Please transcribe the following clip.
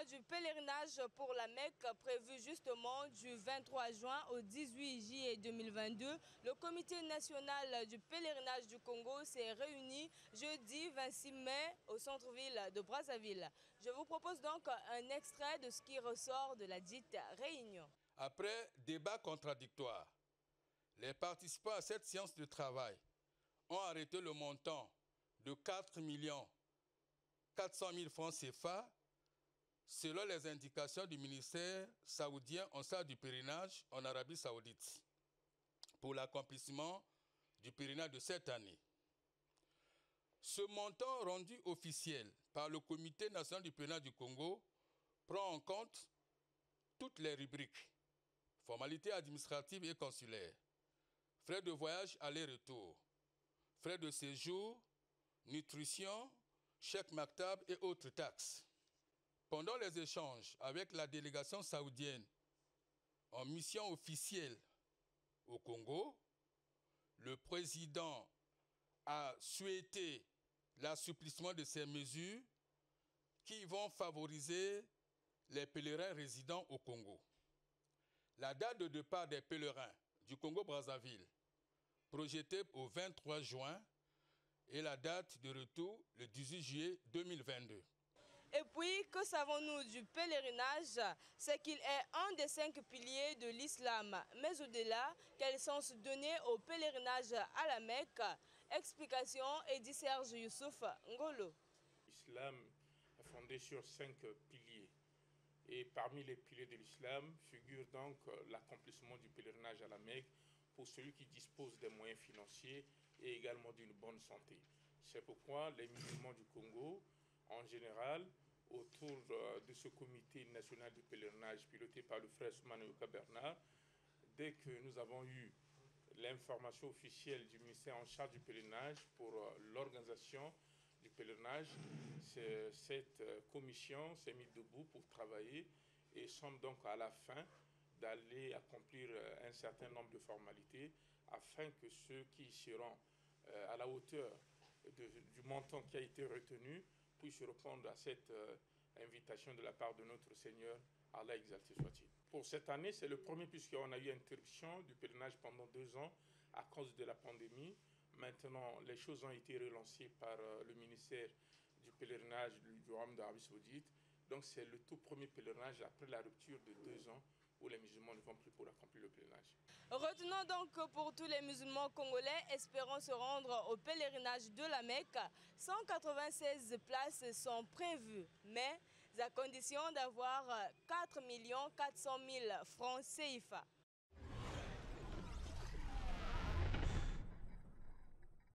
du pèlerinage pour la Mecque prévu justement du 23 juin au 18 juillet 2022, le comité national du pèlerinage du Congo s'est réuni jeudi 26 mai au centre-ville de Brazzaville. Je vous propose donc un extrait de ce qui ressort de la dite réunion. Après débat contradictoire, les participants à cette séance de travail ont arrêté le montant de 4 400 000 francs CFA selon les indications du ministère saoudien en charge du pèlerinage en Arabie Saoudite pour l'accomplissement du pèlerinage de cette année. Ce montant rendu officiel par le Comité national du pèlerinage du Congo prend en compte toutes les rubriques, formalités administratives et consulaires, frais de voyage aller-retour, frais de séjour, nutrition, chèque maktab et autres taxes. Pendant les échanges avec la délégation saoudienne en mission officielle au Congo, le président a souhaité l'assouplissement de ces mesures qui vont favoriser les pèlerins résidant au Congo. La date de départ des pèlerins du Congo-Brazzaville, projetée au 23 juin, et la date de retour le 18 juillet 2022. Et puis, que savons-nous du pèlerinage? C'est qu'il est un des 5 piliers de l'islam. Mais au-delà, quel sens donner au pèlerinage à la Mecque? Explication et dit Serge Youssouf Ngolo. L'islam est fondé sur 5 piliers. Et parmi les piliers de l'islam figure donc l'accomplissement du pèlerinage à la Mecque pour celui qui dispose des moyens financiers et également d'une bonne santé. C'est pourquoi les musulmans du Congo, en général, autour de ce comité national du pèlerinage piloté par le frère Soumana Yoka Bernard, dès que nous avons eu l'information officielle du ministère en charge du pèlerinage pour l'organisation du pèlerinage, cette commission s'est mise debout pour travailler et sommes donc à la fin d'aller accomplir un certain nombre de formalités afin que ceux qui seront à la hauteur du montant qui a été retenu puissent répondre à cette invitation de la part de notre Seigneur, Allah exalté soit-il. Pour cette année, c'est le premier puisqu'on a eu interruption du pèlerinage pendant 2 ans à cause de la pandémie. Maintenant, les choses ont été relancées par le ministère du pèlerinage du Royaume d'Arabie Saoudite. Donc c'est le tout premier pèlerinage après la rupture de 2 ans où les musulmans ne vont plus pour accomplir le pèlerinage. Retenons donc que pour tous les musulmans congolais espérant se rendre au pèlerinage de la Mecque, 196 places sont prévues, mais à condition d'avoir 4 400 000 francs CFA.